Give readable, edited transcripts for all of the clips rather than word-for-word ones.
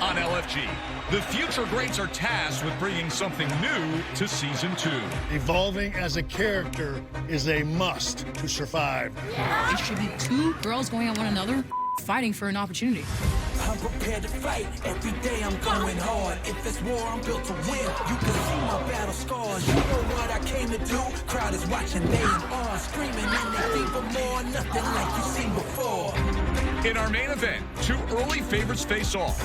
on LFG. The future greats are tasked with bringing something new to Season 2. Evolving as a character is a must to survive. It should be two girls going at one another, fighting for an opportunity. I'm prepared to fight. Every day I'm going hard. If it's war, I'm built to win. You can see my battle scars. You know what I came to do? Crowd is watching, they in awe. Screaming and they think for more. Nothing like you've seen before. In our main event, two early favorites face off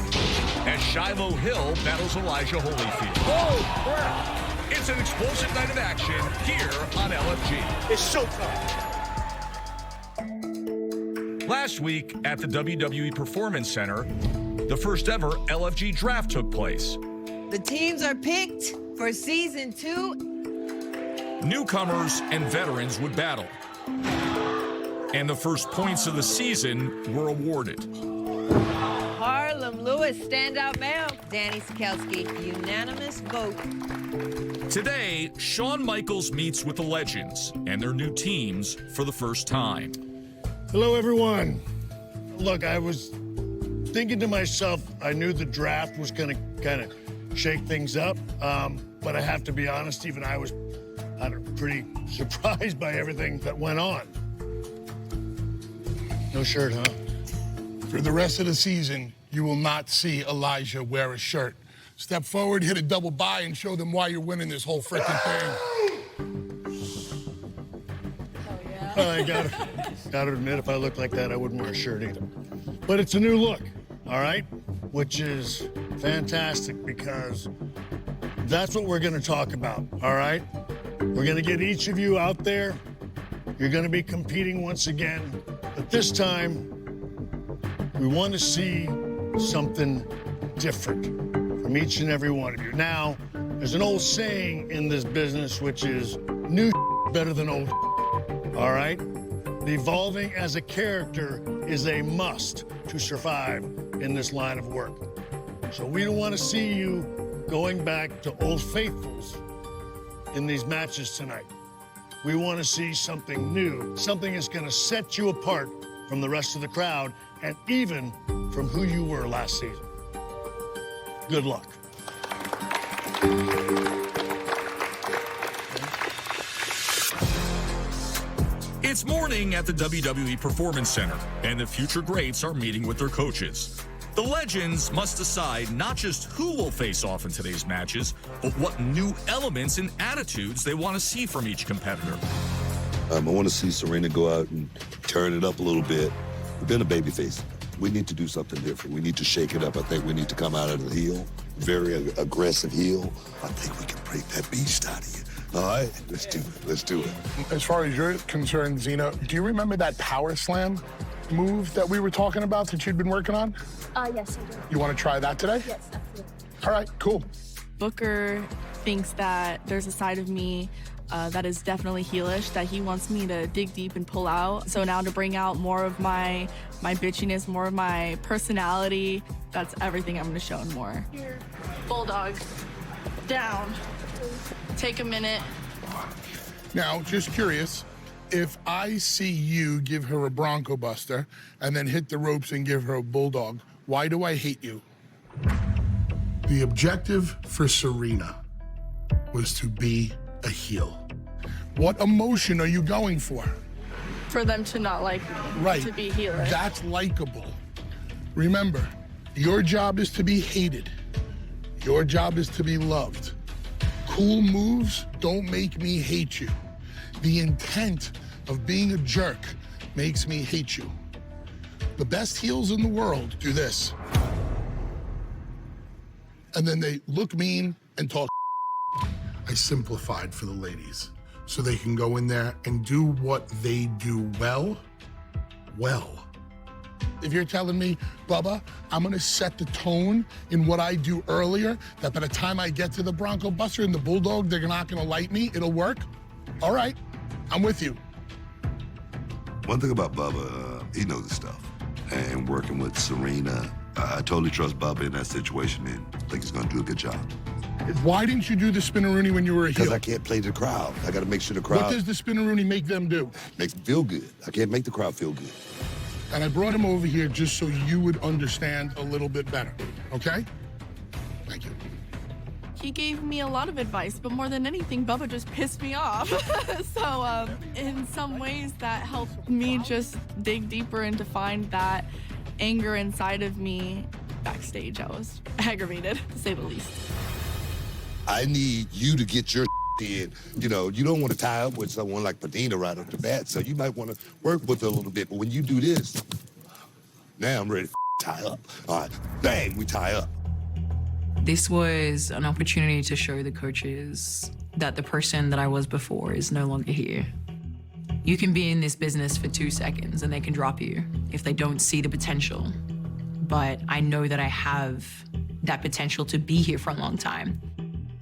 as Shiloh Hill battles Elijah Holyfield. Oh, crap. It's an explosive night of action here on LFG. It's showtime. Last week at the WWE Performance Center, the first ever LFG draft took place. The teams are picked for Season 2. Newcomers and veterans would battle. And the first points of the season were awarded. Harlem Lewis, standout male. Danny Sikelski, unanimous vote. Today, Shawn Michaels meets with the legends and their new teams for the first time. Hello, everyone. Look, I was thinking to myself, I knew the draft was going to kind of shake things up, but I have to be honest, even I was pretty surprised by everything that went on. No shirt, huh? For the rest of the season, you will not see Elijah wear a shirt. Step forward, hit a double by, and show them why you're winning this whole freaking thing. I gotta admit, if I looked like that, I wouldn't wear a shirt either. But it's a new look, all right? Which is fantastic because that's what we're gonna talk about, all right? We're gonna get each of you out there. You're gonna be competing once again, but this time, we want to see something different from each and every one of you. Now, there's an old saying in this business, which is new better than old. All right? Evolving as a character is a must to survive in this line of work. So we don't want to see you going back to old faithfuls in these matches tonight. We want to see something new, something that's going to set you apart from the rest of the crowd and even from who you were last season. Good luck. It's morning at the WWE Performance Center, and the future greats are meeting with their coaches. The legends must decide not just who will face off in today's matches, but what new elements and attitudes they want to see from each competitor. I want to see Serena go out and turn it up a little bit. We've been a babyface. We need to do something different. We need to shake it up. I think we need to come out of the heel, very aggressive heel. I think we can break that beast out of you. All right, let's do it. Let's do it. As far as you're concerned, Zena, do you remember that power slam move that we were talking about that you'd been working on? Yes, I do. You want to try that today? Yes, absolutely. All right, cool. Booker thinks that there's a side of me that is definitely heelish, that he wants me to dig deep and pull out. So now to bring out more of my bitchiness, more of my personality, that's everything I'm gonna show and more. Here. Bulldog, down. Take a minute. Now, just curious, if I see you give her a Bronco Buster and then hit the ropes and give her a Bulldog, why do I hate you? The objective for Serena was to be a heel. What emotion are you going for? For them to not like me, Right. to be heelish. That's likable. Remember, your job is to be hated. Your job is to be loved. Cool moves don't make me hate you. The intent of being a jerk makes me hate you. The best heels in the world do this. And then they look mean and talk. I simplified for the ladies so they can go in there and do what they do well. If you're telling me, Bubba, I'm gonna set the tone in what I do earlier, that by the time I get to the Bronco Buster and the Bulldog, they're not gonna like me, it'll work? All right, I'm with you. One thing about Bubba, he knows his stuff. And working with Serena, I totally trust Bubba in that situation and I think he's gonna do a good job. Why didn't you do the spinneroonie when you were a heel? Because I can't play the crowd. I gotta make sure the crowd What does the spinneroonie make them do? makes them feel good. I can't make the crowd feel good. And I brought him over here just so you would understand a little bit better, okay? Thank you. He gave me a lot of advice, but more than anything, Bubba just pissed me off. So in some ways that helped me just dig deeper and to find that anger inside of me. Backstage, I was aggravated, to say the least. I need you to get your in. You know, you don't want to tie up with someone like Padina right off the bat, so you might want to work with her a little bit. But when you do this, now I'm ready to tie up. All right, bang, we tie up. This was an opportunity to show the coaches that the person that I was before is no longer here. You can be in this business for 2 seconds and they can drop you if they don't see the potential. But I know that I have that potential to be here for a long time.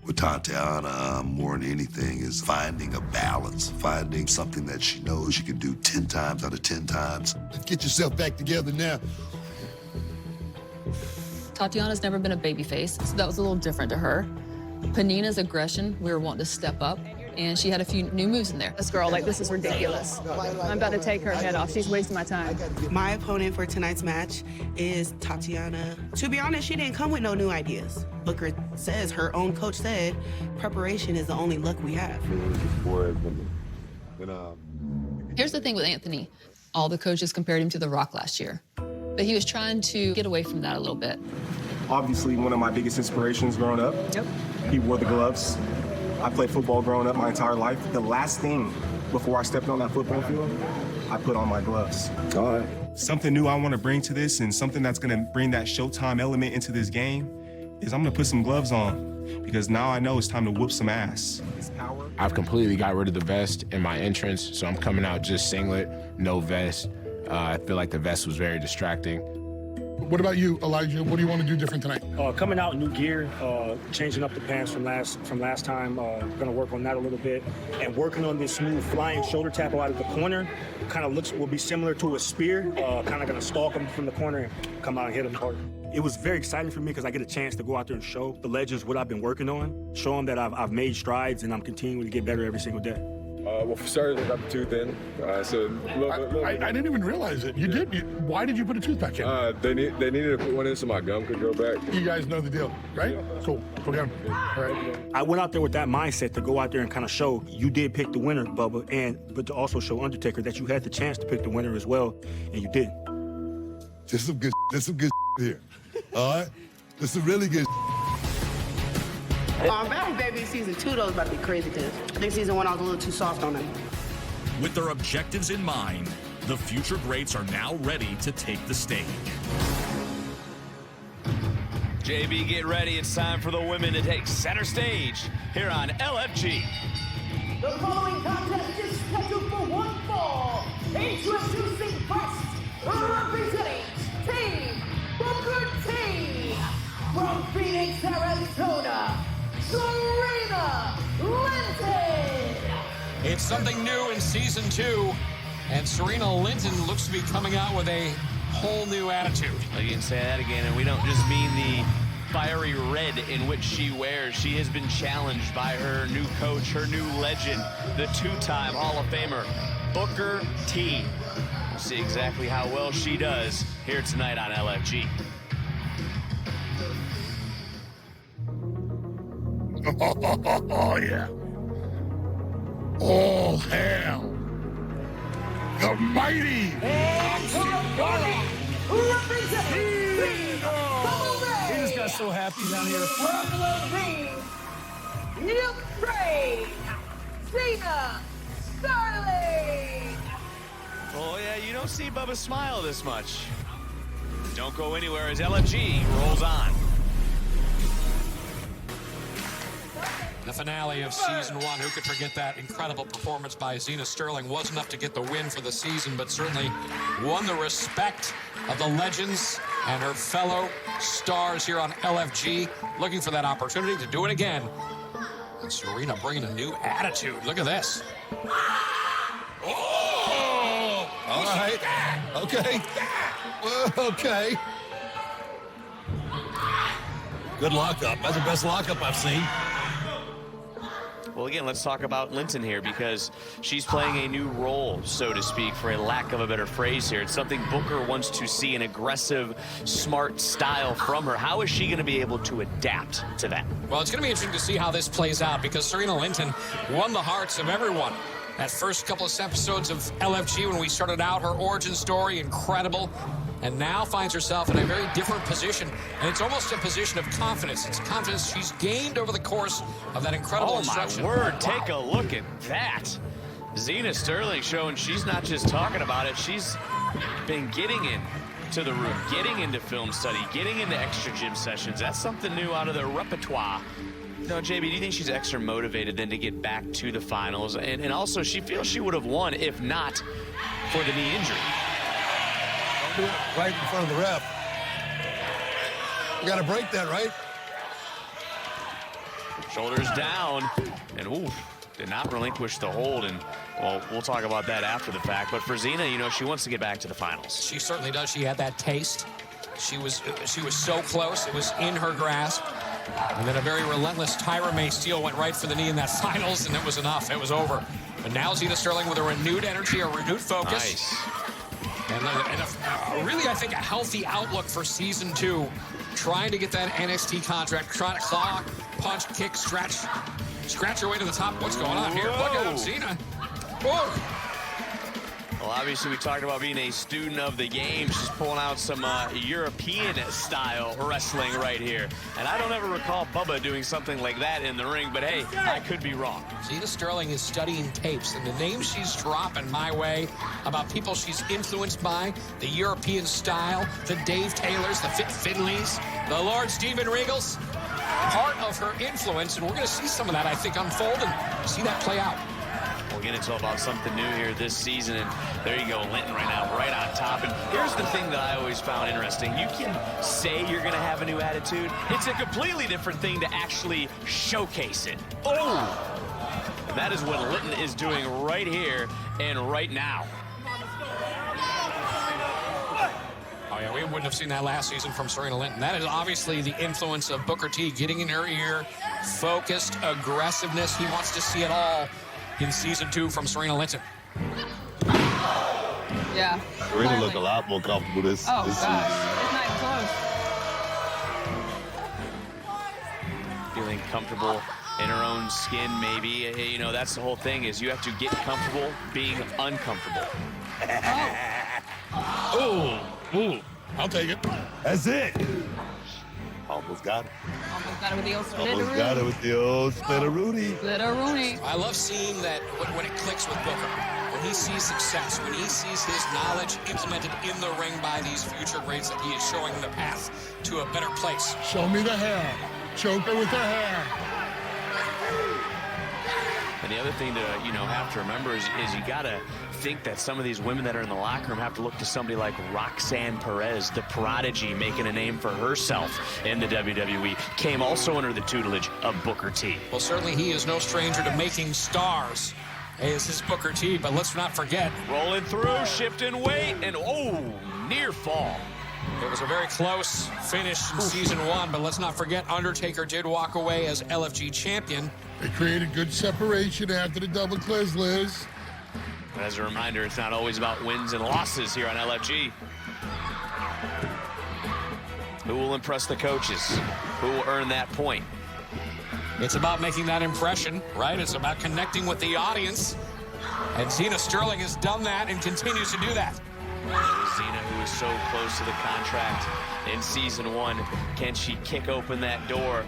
With Tatiana, more than anything, is finding a balance, finding something that she knows she can do 10 times out of 10 times. Get yourself back together now. Tatiana's never been a babyface, so that was a little different to her. Panina's aggression, we were wanting to step up, and she had a few new moves in there. This girl, like, this is ridiculous. I'm about to take her head off. She's wasting my time. My opponent for tonight's match is Tatiana. To be honest, she didn't come with no new ideas. Booker says, her own coach said, preparation is the only luck we have. Here's the thing with Anthony. All the coaches compared him to The Rock last year. But he was trying to get away from that a little bit. Obviously, one of my biggest inspirations growing up. Yep. He wore the gloves. I played football growing up my entire life. The last thing before I stepped on that football field, I put on my gloves. All right. Something new I want to bring to this and something that's going to bring that Showtime element into this game is I'm going to put some gloves on because now I know it's time to whoop some ass. I've completely got rid of the vest in my entrance, so I'm coming out just singlet, no vest. I feel like the vest was very distracting. What about you, Elijah? What do you want to do different tonight? Coming out in new gear, changing up the pants from last time. Gonna work on that a little bit, and working on this new flying shoulder tackle out of the corner. Kind of will be similar to a spear. Kind of gonna stalk him from the corner and come out and hit him hard. It was very exciting for me because I get a chance to go out there and show the legends what I've been working on, show them that I've made strides and I'm continuing to get better every single day. Well, for starters, I got the tooth in, so I didn't even realize it. You did? Why did you put a tooth back in? They needed to put one in so my gum could grow back. You guys know the deal, right? Yeah. Cool. Go down. All right. I went out there with that mindset to go out there and kind of show you did pick the winner, Bubba, but to also show Undertaker that you had the chance to pick the winner as well, and you did. There's some good here. All right? This is really good. Battle Baby season 2 though is about to be crazy because I think season 1 I was a little too soft on them. With their objectives in mind, the future greats are now ready to take the stage. JB, get ready. It's time for the women to take center stage here on LFG. The following contest is scheduled for one fall. Introducing first, representing Team Booker T from Phoenix, Arizona, Serena Linton. It's something new in season 2, and Serena Linton looks to be coming out with a whole new attitude. You can say that again, and we don't just mean the fiery red in which she wears. She has been challenged by her new coach, her new legend, the 2-time Hall of Famer, Booker T. We'll see exactly how well she does here tonight on LFG. Oh, yeah. All hail the mighty. He just got so happy down here. Ukraine, Cena, Starling. Oh, yeah, you don't see Bubba smile this much. Don't go anywhere as LFG rolls on. The finale of season 1, who could forget that incredible performance by Zena Sterling? Wasn't enough to get the win for the season, but certainly won the respect of the legends and her fellow stars here on LFG, looking for that opportunity to do it again. And Serena bringing a new attitude. Look at this. Oh! All right. Okay. Okay. Good lockup. That's the best lockup I've seen. Well, again, let's talk about Linton here, because she's playing a new role, so to speak, for a lack of a better phrase here. It's something Booker wants to see, an aggressive, smart style from her. How is she going to be able to adapt to that? Well, it's going to be interesting to see how this plays out, because Serena Linton won the hearts of everyone. That first couple of episodes of LFG when we started out, her origin story, incredible. And now finds herself in a very different position. And it's almost a position of confidence. It's confidence she's gained over the course of that incredible instruction. Oh, my word. Take a look at that. Zena Sterling showing she's not just talking about it. She's been getting into the room, getting into film study, getting into extra gym sessions. That's something new out of their repertoire. No, JB, do you think she's extra motivated then to get back to the finals? And also, she feels she would have won if not for the knee injury. Do it right in front of the ref. We got to break that, right? Shoulders down, and oof, did not relinquish the hold. And well, we'll talk about that after the fact. But for Zena, you know, she wants to get back to the finals. She certainly does. She had that taste. She was so close. It was in her grasp. And then a very relentless Tyra May Steele went right for the knee in that finals, and it was enough. It was over. But now Zena Sterling with a renewed energy, a renewed focus. Nice. And really, I think, a healthy outlook for season 2. Trying to get that NXT contract, trying to claw, punch, kick, stretch her way to the top. What's going on here? Look at Zena. Whoa. Well, obviously, we talked about being a student of the game. She's pulling out some European-style wrestling right here. And I don't ever recall Bubba doing something like that in the ring, but hey, I could be wrong. Zena Sterling is studying tapes, and the names she's dropping my way about people she's influenced by, the European style, the Dave Taylors, the Fit Finleys, the Lord Steven Regals, part of her influence, and we're going to see some of that, I think, unfold and see that play out. We'll get into about something new here this season, and there you go, Linton right now, right on top. And here's the thing that I always found interesting. You can say you're going to have a new attitude. It's a completely different thing to actually showcase it. Oh! That is what Linton is doing right here and right now. Oh, yeah, we wouldn't have seen that last season from Serena Linton. That is obviously the influence of Booker T getting in her ear, focused aggressiveness. He wants to see it all in season 2 from Serena Linton. Yeah. Serena looked a lot more comfortable this season. It's not close. Feeling comfortable in her own skin, maybe. You know, that's the whole thing, is you have to get comfortable being uncomfortable. Oh, ooh, I'll take it. That's it. Almost got it. Almost got it with the old splitter. Almost got it with the old splitter-rooney. Splitter-rooney. I love seeing that when it clicks with Booker. When he sees success, when he sees his knowledge implemented in the ring by these future greats, that he is showing the path to a better place. Show me the hair. Choke her with the hair. And the other thing to, you know, have to remember is you got to think that some of these women that are in the locker room have to look to somebody like Roxanne Perez, the prodigy, making a name for herself in the WWE, came also under the tutelage of Booker T. Well, certainly he is no stranger to making stars. This is Booker T, but let's not forget. Rolling through, shifting weight, and oh, near fall. It was a very close finish in season 1, but let's not forget Undertaker did walk away as LFG champion. They created good separation after the double Liz. But as a reminder, it's not always about wins and losses here on LFG. Who will impress the coaches? Who will earn that point? It's about making that impression, right? It's about connecting with the audience. And Zena Sterling has done that and continues to do that. Zena, who is so close to the contract in season 1, can she kick open that door,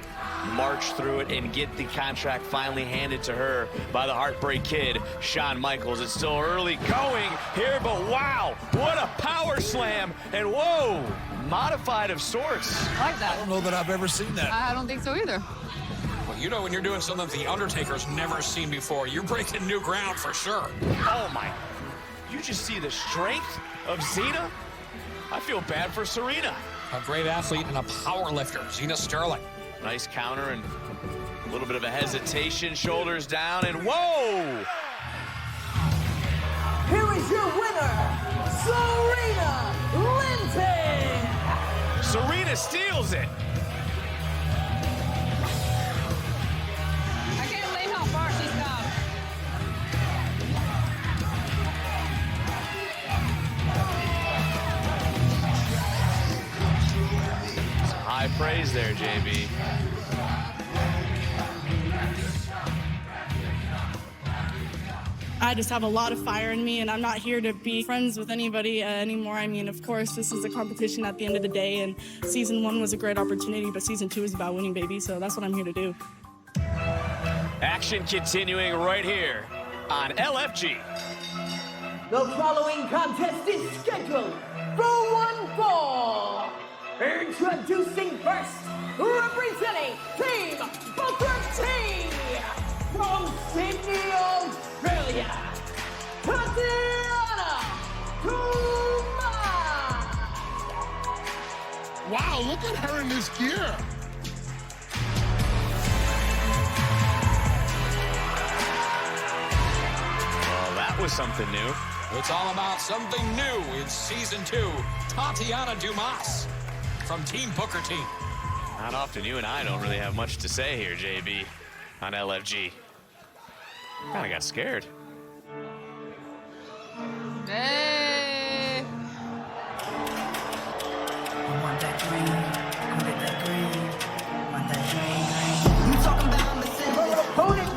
march through it, and get the contract finally handed to her by the Heartbreak Kid, Shawn Michaels? It's still early going here, but wow, what a power slam, and whoa, modified of sorts. I like that. I don't know that I've ever seen that. I don't think so either. Well, you know, when you're doing something the Undertaker's never seen before, you're breaking new ground for sure. Oh my, you just see the strength of Zena? I feel bad for Serena. A great athlete and a power lifter, Zena Sterling. Nice counter and a little bit of a hesitation, shoulders down, and whoa! Here is your winner, Serena Linton! Serena steals it. I can't believe how far she high praise there, JB. I just have a lot of fire in me, and I'm not here to be friends with anybody anymore. I mean, of course, this is a competition at the end of the day, and season 1 was a great opportunity, but season 2 is about winning, baby, so that's what I'm here to do. Action continuing right here on LFG. The following contest is scheduled for one fall. Introducing first, representing Team Booker T from Sydney, Australia, Tatiana Dumas. Wow, look at her in this gear. Well, that was something new. It's all about something new in season 2. Tatiana Dumas from Team Booker T. Not often you and I don't really have much to say here, JB, on LFG. Kinda got scared. Hey. I want that green. I want that green. I want that green. You talking about missing her opponent?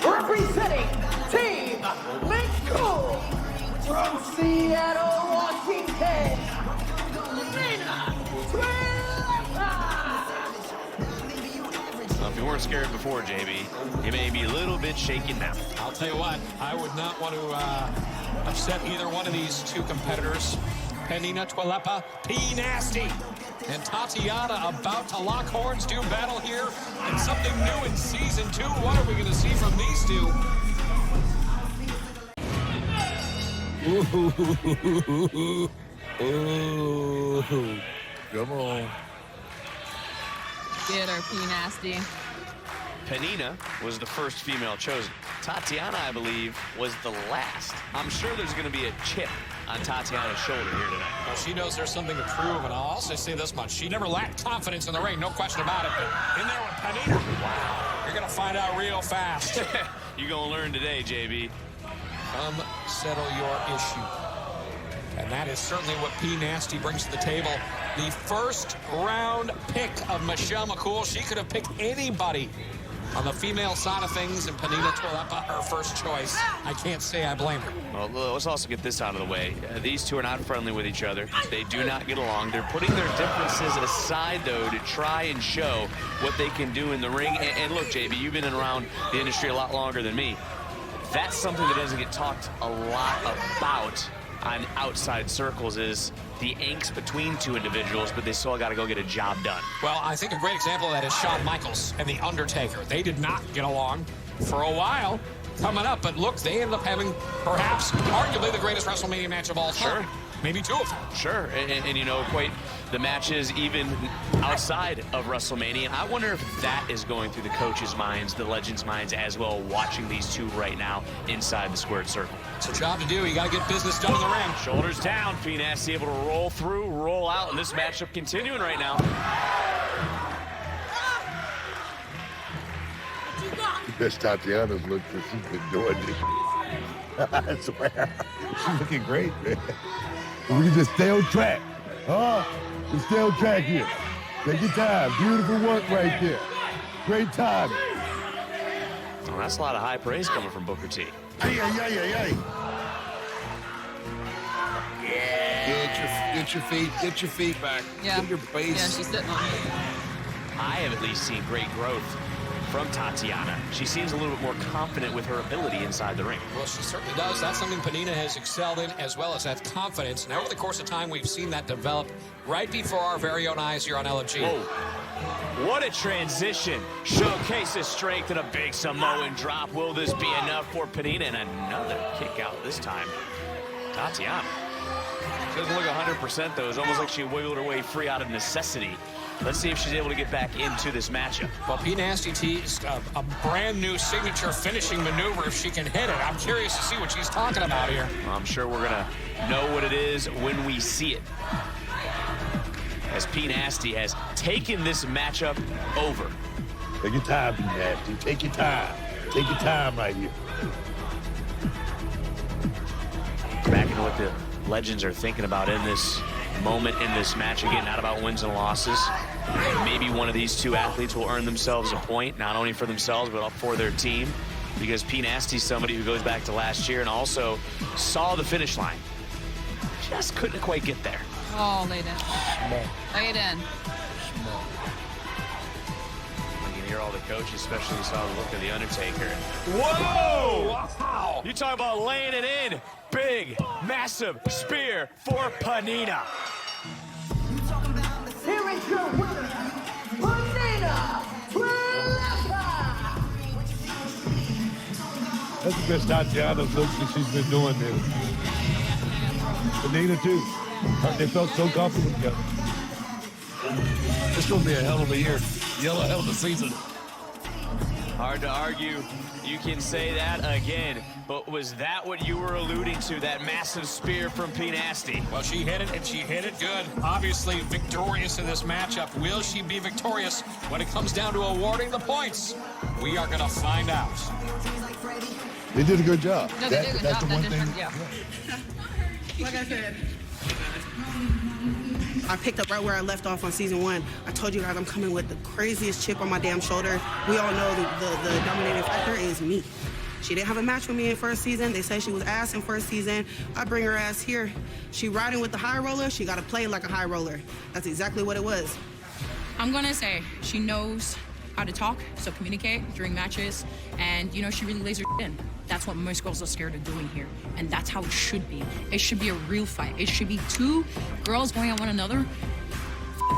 Representing Team Linton from Seattle, Washington. If you weren't scared before, JB, you may be a little bit shaken now. I'll tell you what, I would not want to upset either one of these two competitors. Penina Twelepa, P Nasty, and Tatiana about to lock horns, do battle here, and something new in season 2. What are we going to see from these two? Ooh. Come on. Get her, P Nasty. Penina was the first female chosen. Tatiana, I believe, was the last. I'm sure there's going to be a chip on Tatiana's shoulder here tonight. Well, she knows there's something to prove, and I'll also say this much. She never lacked confidence in the ring, no question about it. But in there with Penina, wow, you're going to find out real fast. You're going to learn today, JB. Come settle your issue. And that is certainly what P Nasty brings to the table. The first round pick of Michelle McCool. She could have picked anybody on the female side of things, and Penina Twelepa, her first choice. I can't say I blame her. Well, let's also get this out of the way. These two are not friendly with each other. They do not get along. They're putting their differences aside, though, to try and show what they can do in the ring. And look, JB, you've been around the industry a lot longer than me. That's something that doesn't get talked a lot about on outside circles, is the angst between two individuals, but they still got to go get a job done. Well, I think a great example of that is Shawn Michaels and The Undertaker. They did not get along for a while coming up, but look, they ended up having perhaps arguably the greatest WrestleMania match of all time. Sure. Maybe two of them. Sure, and you know, quite the matches even outside of WrestleMania. I wonder if that is going through the coaches' minds, the legends' minds as well, watching these two right now inside the squared circle. It's a job to do. You got to get business done in the ring. Shoulders down. P Nasty able to roll through, roll out, and this matchup continuing right now. Best Tatiana's looked since she's been doing this. I swear. She's looking great, man. We can just stay on track. Just stay on track here. Take your time. Beautiful work right there. Great time. Well, that's a lot of high praise coming from Booker T. Ay. Yeah. Get your feet back. Yeah. Get your base. Yeah, she's sitting on it. I have at least seen great growth from Tatiana. She seems a little bit more confident with her ability inside the ring. Well, she certainly does. That's something Penina has excelled in, as well as that confidence. And over the course of time, we've seen that develop right before our very own eyes here on LFG. Whoa. What a transition. Showcases strength and a big Samoan drop. Will this be enough for Penina? And another kick out this time. Tatiana. She doesn't look 100% though. It's almost like she wiggled her way free out of necessity. Let's see if she's able to get back into this matchup. Well, P Nasty teased a brand new signature finishing maneuver if she can hit it. I'm curious to see what she's talking about here. Well, I'm sure we're gonna know what it is when we see it. As P Nasty has taken this matchup over. Take your time, P Nasty. Take your time. Take your time right here. Back into what the legends are thinking about in this moment, in this match. Again, not about wins and losses. Maybe one of these two athletes will earn themselves a point, not only for themselves, but for their team. Because P. Nasty's somebody who goes back to last year and also saw the finish line. Just couldn't quite get there. Oh, lay it in. Lay it in. You can hear all the coaches, especially saw the look of the Undertaker. Whoa! Wow! You talk about laying it in. Big, massive spear for Panina. Here is your winner, Panina. That's the best Tatiana's look that she's been doing this. Panina too. They felt so comfortable together. It's gonna be a hell of a year. Hell of a season. Hard to argue. You can say that again. But was that what you were alluding to, that massive spear from P. Nasty? Well, she hit it, and she hit it good. Obviously victorious in this matchup. Will she be victorious when it comes down to awarding the points? We are going to find out. They did a good job. No, they did a good that's job. the one That thing. different, yeah. Like I said, I picked up right where I left off on season 1. I told you guys I'm coming with the craziest chip on my damn shoulder. We all know the dominating factor is me. She didn't have a match with me in first season. They said she was ass in first season. I bring her ass here. She riding with the high roller. She got to play like a high roller. That's exactly what it was. I'm gonna say she knows how to talk, so communicate during matches, and she really lays her in. That's what most girls are scared of doing here, and that's how it should be. It should be a real fight. It should be two girls going at one another,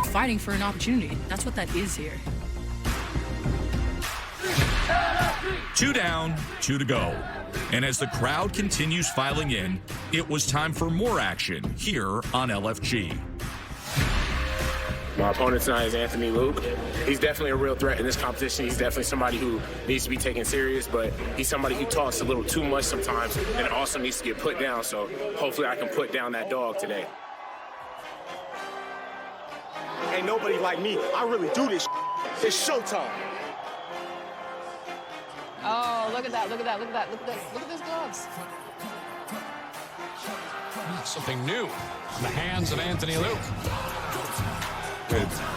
fighting for an opportunity. That's what that is here. 2 down, 2 to go. And as the crowd continues filing in, it was time for more action here on LFG. My opponent tonight is Anthony Luke. He's definitely a real threat in this competition. He's definitely somebody who needs to be taken serious, but he's somebody who talks a little too much sometimes and also needs to get put down. So hopefully I can put down that dog today. Ain't nobody like me. I really do this. It's showtime. Oh, look at that, look at that, look at that, look at that. Look at those gloves. Something new in the hands of Anthony Luke.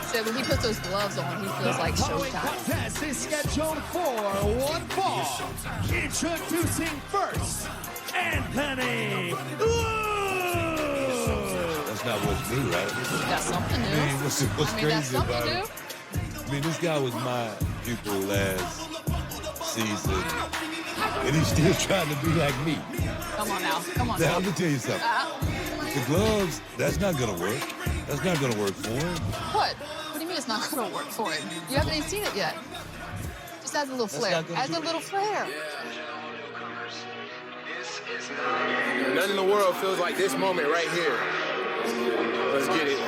So when he puts those gloves on, he feels like showtime. Contest is scheduled for 1 fall. Introducing first, Anthony That's not what's new, right? That's something new. I mean, what's that's crazy something about new. it? I mean, this guy was my pupil last season, and he's still trying to be like me. Come on now, come on Now, now. let me tell you something. The gloves, that's not gonna work. That's not gonna work for him. What? What do you mean it's not going to work for him? You haven't even seen it yet. Just adds a little flair. Adds a little flair. Nothing in the world feels like this moment right here. Let's get it.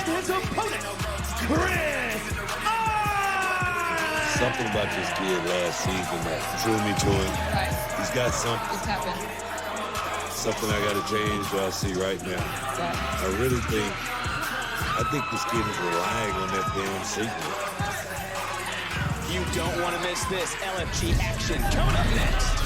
and his opponent, Chris. Something about this kid last season that drew me to him. Right. He's got something. It's happened. Something I got to change what I see right now. I really think this kid is relying on that damn signal. You don't want to miss this LFG action coming up next.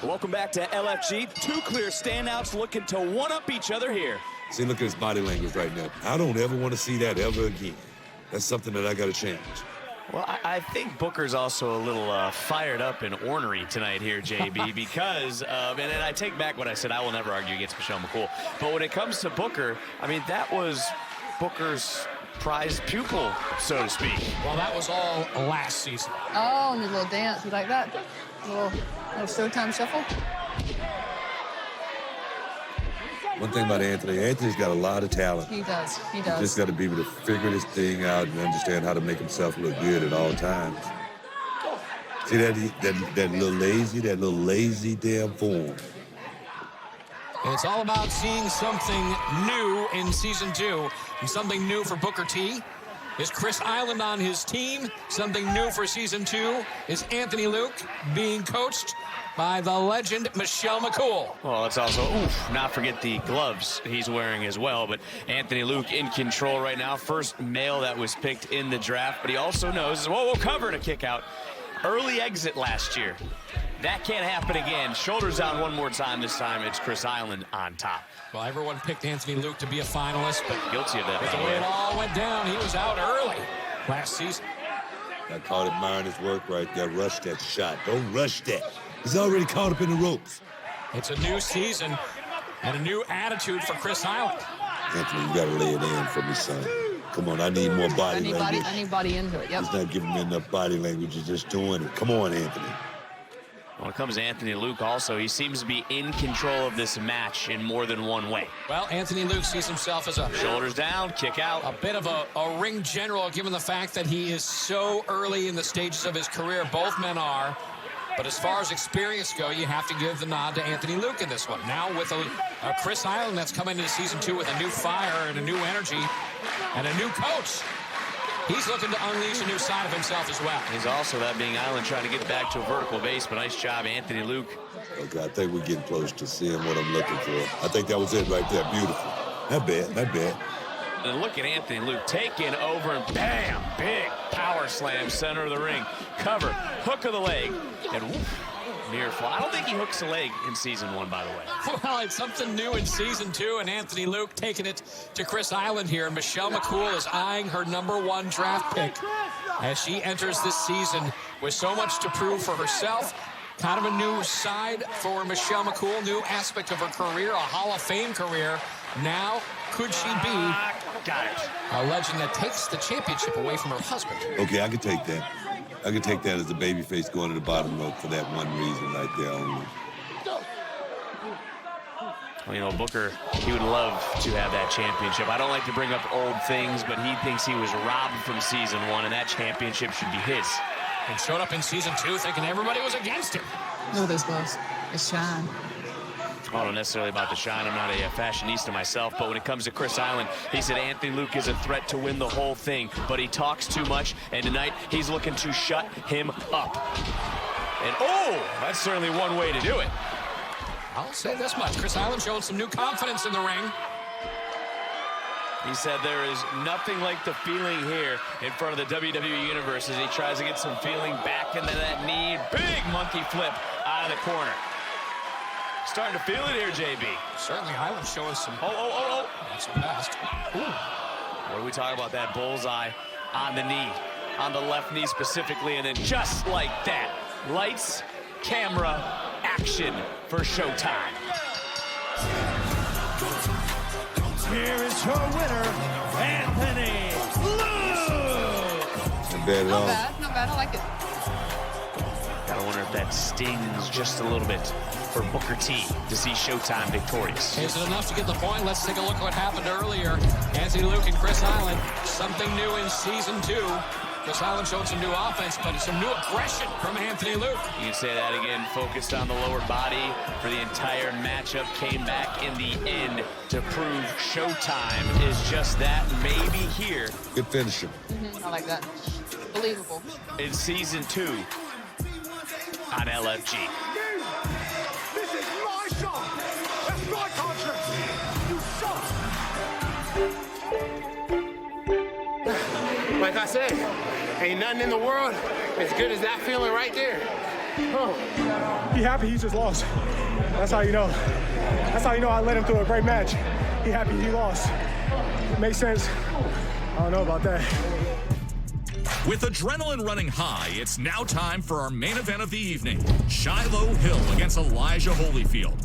Welcome back to LFG. 2 clear standouts looking to one-up each other here. See, look at his body language right now. I don't ever want to see that ever again. That's something that I got to change. Well, I think Booker's also a little fired up and ornery tonight here, JB, because and I take back what I said. I will never argue against Michelle McCool. But when it comes to Booker, I mean, that was Booker's prized pupil, so to speak. Well, that was all last season. Oh, and your little dance. You like that? Little Showtime shuffle? One thing about Anthony's got a lot of talent. He does. He does. Just got to be able to figure this thing out and understand how to make himself look good at all times. See that little lazy damn form. It's all about seeing something new in season 2, and something new for Booker T. Is Chris Island on his team? Something new for season 2 is Anthony Luke being coached by the legend Michelle McCool. Well, let's also not forget the gloves he's wearing as well. But Anthony Luke in control right now. First male that was picked in the draft. But he also knows, whoa, cover to kick out. Early exit last year. That can't happen again. Shoulders down one more time. This time it's Chris Island on top. Well, everyone picked Anthony Luke to be a finalist, but guilty of that. the way it all went down, he was out early last season. I caught admiring his work right there. Rush that shot. Don't rush that. He's already caught up in the ropes. It's a new season and a new attitude for Chris Island. Anthony, you got to lay it in for me, son. Come on, I need more body language. Anybody into it, yep. He's not giving me enough body language. He's just doing it. Come on, Anthony. When it comes to Anthony Luke also, he seems to be in control of this match in more than one way. Well, Anthony Luke sees himself as a shoulders down, kick out. A bit of a ring general, given the fact that he is so early in the stages of his career. Both men are. But as far as experience go, you have to give the nod to Anthony Luke in this one. Now with a Chris Island that's coming into season 2 with a new fire and a new energy and a new coach. He's looking to unleash a new side of himself as well. He's also, that being Island, trying to get back to a vertical base, but nice job, Anthony Luke. Okay, I think we're getting close to seeing what I'm looking for. I think that was it right there. Beautiful. Not bad, not bad. And look at Anthony Luke taking over and bam, big power slam, center of the ring. Cover, hook of the leg, and woof, near fly. I don't think he hooks a leg in season 1, by the way. Well, it's something new in season 2, and Anthony Luke taking it to Chris Island here. Michelle McCool is eyeing her #1 draft pick as she enters this season with so much to prove for herself. Kind of a new side for Michelle McCool, new aspect of her career, a Hall of Fame career. Now, could she be a legend that takes the championship away from her husband? Okay, I can take that. I can take that as a babyface going to the bottom rope for that one reason right there only. Well, you know, Booker, he would love to have that championship. I don't like to bring up old things, but he thinks he was robbed from season 1, and that championship should be his. And showed up in season 2 thinking everybody was against him. Look at those gloves. It's shine. I don't know necessarily about the shine. I'm not a fashionista myself, but when it comes to Chris Island, he said Anthony Luke is a threat to win the whole thing, but he talks too much, and tonight he's looking to shut him up. And oh, that's certainly one way to do it. I'll say this much. Chris Island showing some new confidence in the ring. He said there is nothing like the feeling here in front of the WWE Universe as he tries to get some feeling back into that knee. Big monkey flip out of the corner. Starting to feel it here, JB. Certainly Island showing some... Oh. That's past. What are we talking about? That bullseye on the knee, on the left knee specifically, and then just like that, lights, camera, action for showtime. Here is your winner, Anthony Luke. Not bad at all. Not bad. I like it. Gotta wonder if that stings just a little bit for Booker T to see Showtime victorious. Is it enough to get the point? Let's take a look at what happened earlier. Anthony Luke and Chris Island, something new in season 2. Chris Island showed some new offense, but some new aggression from Anthony Luke. You can say that again, focused on the lower body for the entire matchup, came back in the end to prove Showtime is just that, maybe here. Good finisher. I like that. Believable. In season 2 on LFG. This is my shot. That's my contract. You suck. Like I said, ain't nothing in the world as good as that feeling right there. Oh, he happy he just lost. That's how you know. That's how you know I led him through a great match. He happy he lost. It makes sense. I don't know about that. With adrenaline running high, it's now time for our main event of the evening. Shiloh Hill against Elijah Holyfield.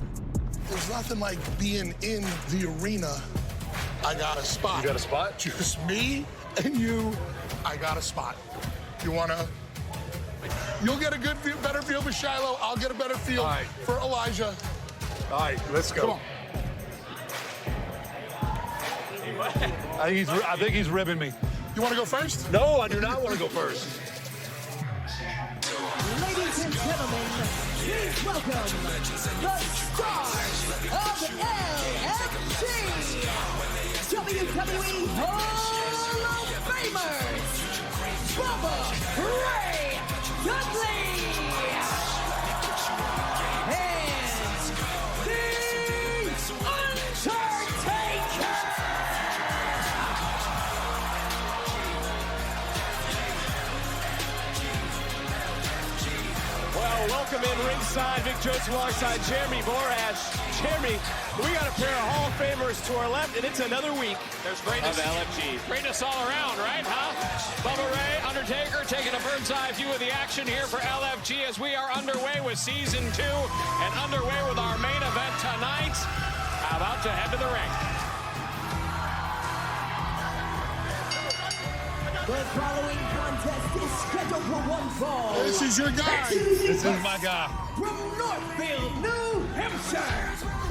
There's nothing like being in the arena. I got a spot. You got a spot? Just me and you. I got a spot. You wanna? You'll get a good feel, better feel for Shiloh. I'll get a better feel for Elijah. All right, let's go. Come on. I think he's ribbing me. You want to go first? No, I do not want to go first. Ladies and gentlemen, please welcome the stars of LFG, WWE Hall of Famers, Bubba Ray Dudley, and The Undertaker. Well, welcome in ringside. ringside, Vic Jones alongside Jeremy Borash. Jeremy, we got a pair of Hall of Famers to our left, and it's another week There's greatness. of LFG. Greatness all around, right, huh? Bubba Ray, Undertaker taking a bird's eye view of the action here for LFG as we are underway with season 2 and underway with our main event tonight. About to head to the ring. The following contest is scheduled for one fall. This is your guy. This is my guy. From Northfield, New Hampshire,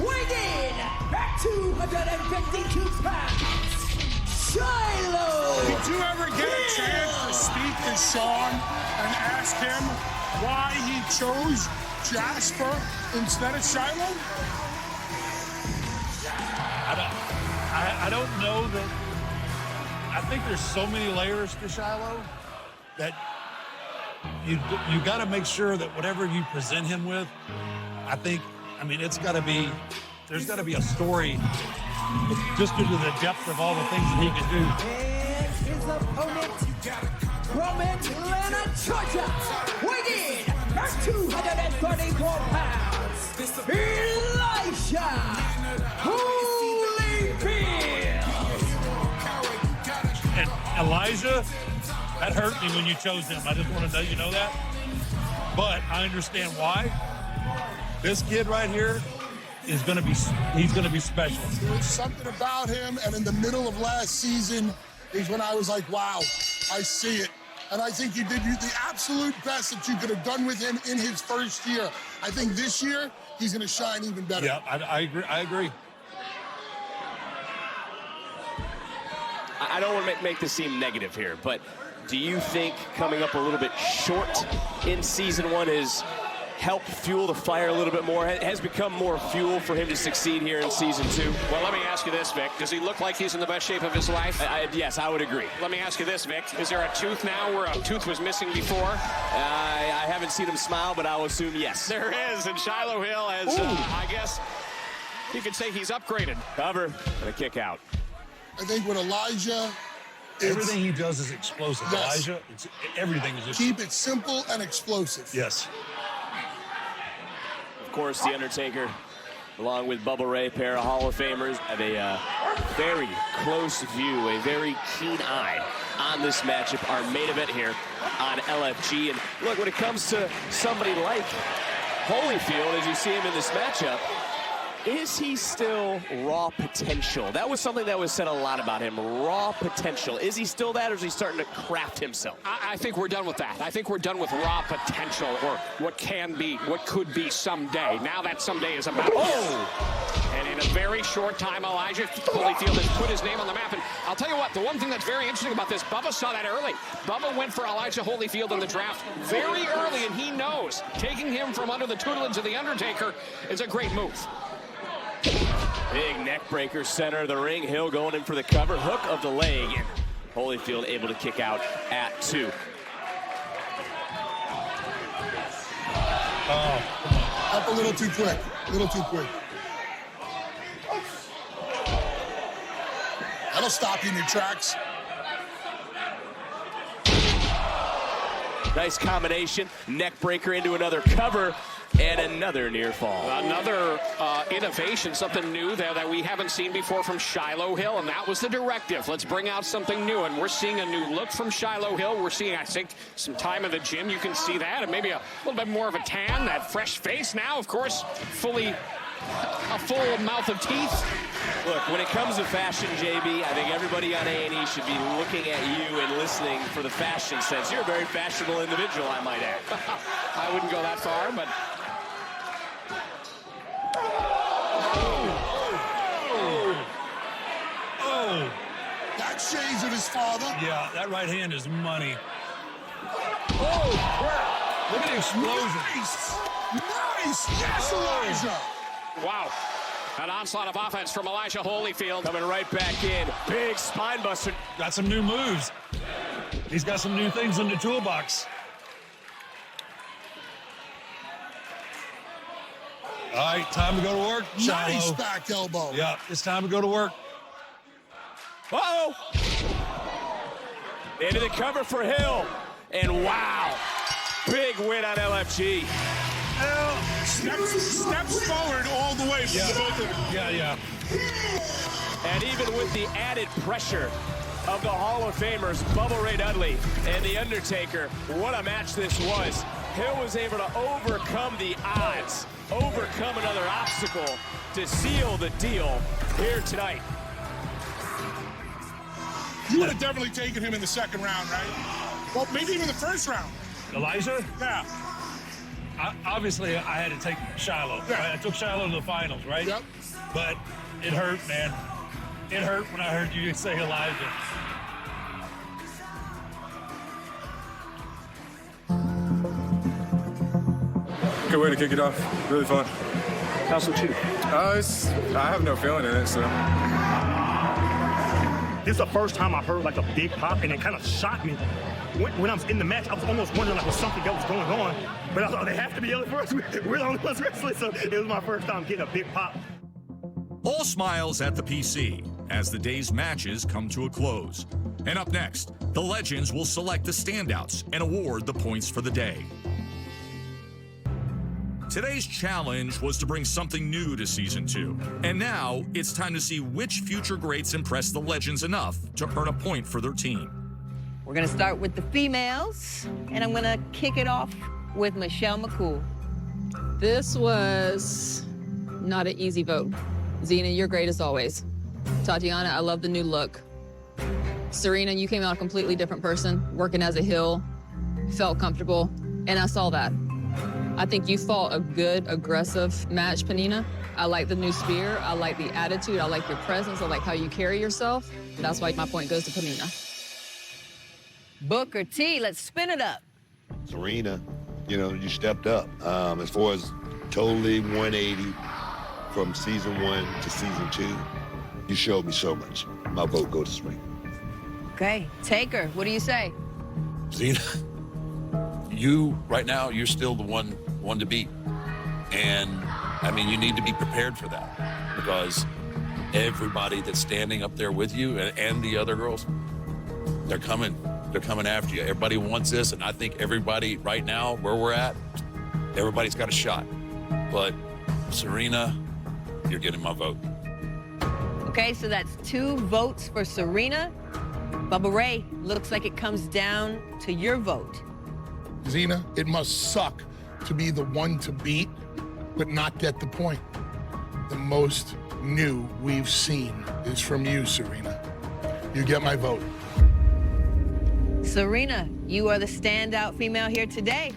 weighing in at 252 pounds, Shiloh. Did you ever get a chance to speak to Sean and ask him why he chose Jasper instead of Shiloh? I don't know that. I think there's so many layers to Shiloh that you got to make sure that whatever you present him with, it's got to be, there's got to be a story just due to the depth of all the things that he can do. And his opponent from Atlanta, Georgia, weighing in at 234 pounds, Elijah Holyfield. And Elijah, that hurt me when you chose him. I just want to let you know that. But I understand why. This kid right here is going to be, he's going to be special. There's something about him, and in the middle of last season is when I was like, wow, I see it. And I think you did the absolute best that you could have done with him in his first year. I think this year, he's going to shine even better. Yeah, I agree. I don't want to make this seem negative here, but do you think coming up a little bit short in season 1 has helped fuel the fire a little bit more? Has become more fuel for him to succeed here in season 2? Well, let me ask you this, Vic. Does he look like he's in the best shape of his life? Yes, I would agree. Let me ask you this, Vic. Is there a tooth now where a tooth was missing before? I haven't seen him smile, but I'll assume yes. There is, and Shiloh Hill has, I guess, you could say he's upgraded. Cover and a kick out. I think with Elijah, everything he does is explosive. Yes. Elijah, everything is just... Keep it simple and explosive. Yes. Of course, The Undertaker, along with Bubba Ray, pair of Hall of Famers, have a very close view, a very keen eye on this matchup, our main event here on LFG. And look, when it comes to somebody like Holyfield, as you see him in this matchup, is he still raw potential? That was something that was said a lot about him, raw potential. Is he still that, or is he starting to craft himself? I think we're done with that. I think we're done with raw potential, or what can be, what could be someday. Now that someday is about. Oh! And in a very short time, Elijah Holyfield has put his name on the map. And I'll tell you what, the one thing that's very interesting about this, Bubba saw that early. Bubba went for Elijah Holyfield in the draft very early, and he knows taking him from under the tutelage of The Undertaker is a great move. Big neck breaker, center of the ring. Hill going in for the cover, hook of the leg, and Holyfield able to kick out at 2. Oh, up a little too quick. A little too quick. That'll stop you in your tracks. Nice combination. Neck breaker into another cover. And another near fall. Another innovation, something new there that we haven't seen before from Shiloh Hill, and that was the directive. Let's bring out something new, and we're seeing a new look from Shiloh Hill. We're seeing, I think, some time in the gym. You can see that, and maybe a little bit more of a tan, that fresh face now, of course, a full mouth of teeth. Look, when it comes to fashion, JB, I think everybody on A&E should be looking at you and listening for the fashion sense. You're a very fashionable individual, I might add. I wouldn't go that far, but... Oh! That shades of his father. Yeah, that right hand is money. Oh, crap! Look at the explosion. Nice! Yes, Elijah! Wow. An onslaught of offense from Elijah Holyfield. Coming right back in. Big spine buster. Got some new moves. He's got some new things in the toolbox. All right, time to go to work. Nice Shiloh. back elbow. Yeah, it's time to go to work. Uh-oh! Into the cover for Hill. And wow, big win on LFG. Steps forward all the way. Yeah. Both of them. Yeah. And even with the added pressure of the Hall of Famers, Bubba Ray Dudley and The Undertaker, what a match this was. Hill was able to overcome the odds, overcome another obstacle to seal the deal here tonight. You would have definitely taken him in the second round, right? Well, maybe even the first round. Elijah? Yeah. Obviously, I had to take Shiloh. Yeah. Right? I took Shiloh to the finals, right? Yep. But it hurt, man. It hurt when I heard you say Elijah. Good way to kick it off. Really fun. How's it you? I have no feeling in it, so. This is the first time I heard like a big pop, and it kind of shocked me. When I was in the match, I was almost wondering like was something else going on. But I thought they have to be yelling for us. We're the only ones wrestling, so it was my first time getting a big pop. All smiles at the PC as the day's matches come to a close. And up next, the legends will select the standouts and award the points for the day. Today's challenge was to bring something new to Season 2. And now, it's time to see which future greats impress the legends enough to earn a point for their team. We're gonna start with the females, and I'm gonna kick it off with Michelle McCool. This was not an easy vote. Xena, you're great as always. Tatiana, I love the new look. Serena, you came out a completely different person, working as a heel, felt comfortable, and I saw that. I think you fought a good, aggressive match, Penina. I like the new spear. I like the attitude. I like your presence. I like how you carry yourself. That's why my point goes to Penina. Booker T, let's spin it up. Serena, you stepped up. As far as totally 180 from Season 1 to Season 2, you showed me so much. My vote goes to Serena. Okay, Taker, what do you say? Xena, right now, you're still the one to beat. And, I mean, you need to be prepared for that because everybody that's standing up there with you and the other girls, they're coming after you. Everybody wants this, and I think everybody right now, where we're at, everybody's got a shot. But Serena, you're getting my vote. Okay, so that's 2 votes for Serena. Bubba Ray, looks like it comes down to your vote. Xena, it must suck to be the one to beat, but not get the point. The most new we've seen is from you, Serena. You get my vote. Serena, you are the standout female here today.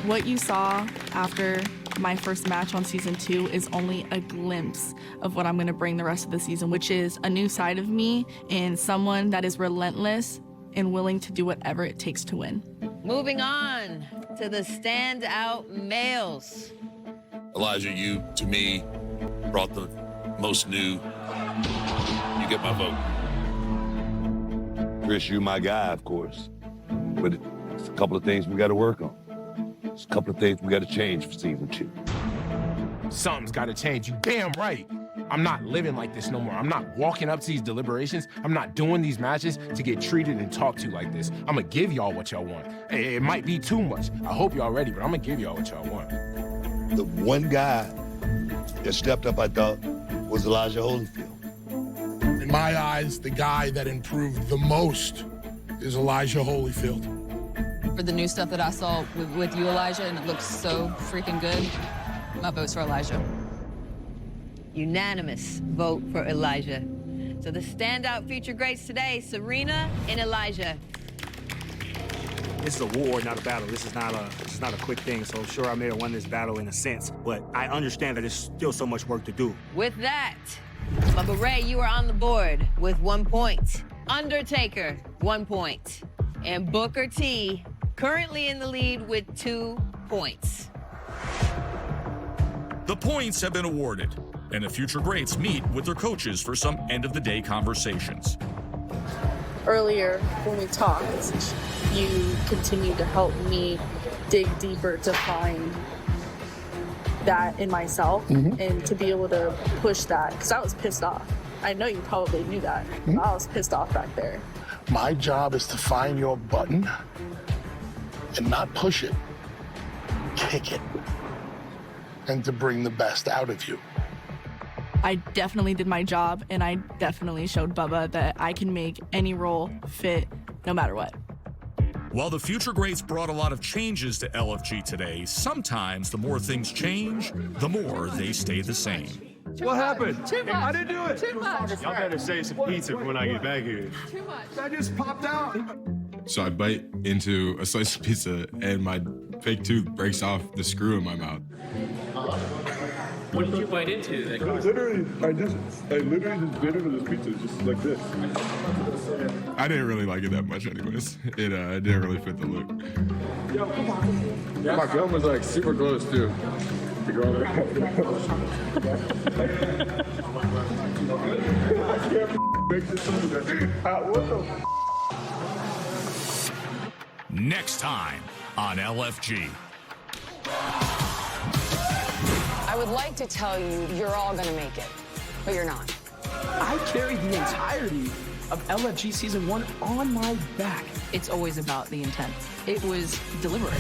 What you saw after my first match on Season 2 is only a glimpse of what I'm gonna bring the rest of the season, which is a new side of me and someone that is relentless and willing to do whatever it takes to win. Moving on to the standout males. Elijah, you, to me, brought the most new. You get my vote. Chris, you my guy, of course. But it's a couple of things we got to work on. It's a couple of things we got to change for Season 2. Something's got to change. You damn right. I'm not living like this no more. I'm not walking up to these deliberations. I'm not doing these matches to get treated and talked to like this. I'm gonna give y'all what y'all want. It might be too much. I hope y'all ready, but I'm gonna give y'all what y'all want. The one guy that stepped up, I thought, was Elijah Holyfield. In my eyes, the guy that improved the most is Elijah Holyfield. For the new stuff that I saw with you, Elijah, and it looks so freaking good, my vote's for Elijah. Unanimous vote for Elijah. So the standout feature greats today, Serena and Elijah. This is a war, not a battle. This is not a quick thing. So sure, I may have won this battle in a sense, but I understand that there's still so much work to do. With that, Bubba Ray, you are on the board with 1 point. Undertaker, 1 point. And Booker T, currently in the lead with 2 points. The points have been awarded, and the future greats meet with their coaches for some end-of-the-day conversations. Earlier, when we talked, you continued to help me dig deeper to find that in myself and to be able to push that, because I was pissed off. I know you probably knew that. I was pissed off back there. My job is to find your button and not push it. pick it and to bring the best out of you. I definitely did my job, and I definitely showed Bubba that I can make any role fit no matter what. While the Future Greats brought a lot of changes to LFG today, sometimes the more things change, the more they stay the same. What happened? Too much. I didn't do it. Too much. Y'all better save some pizza for when I get back here. Too much. I just popped out. So I bite into a slice of pizza and my fake tooth breaks off the screw in my mouth. What did you bite into? I literally just bit into this pizza just like this. I didn't really like it that much anyways. It didn't really fit the look. Yo, come on. Yeah, my gum was like super close too. The girl I can't make this what the Next time on LFG. I would like to tell you you're all gonna make it, but you're not. I carried the entirety of LFG Season 1 on my back. It's always about the intent. It was deliberate.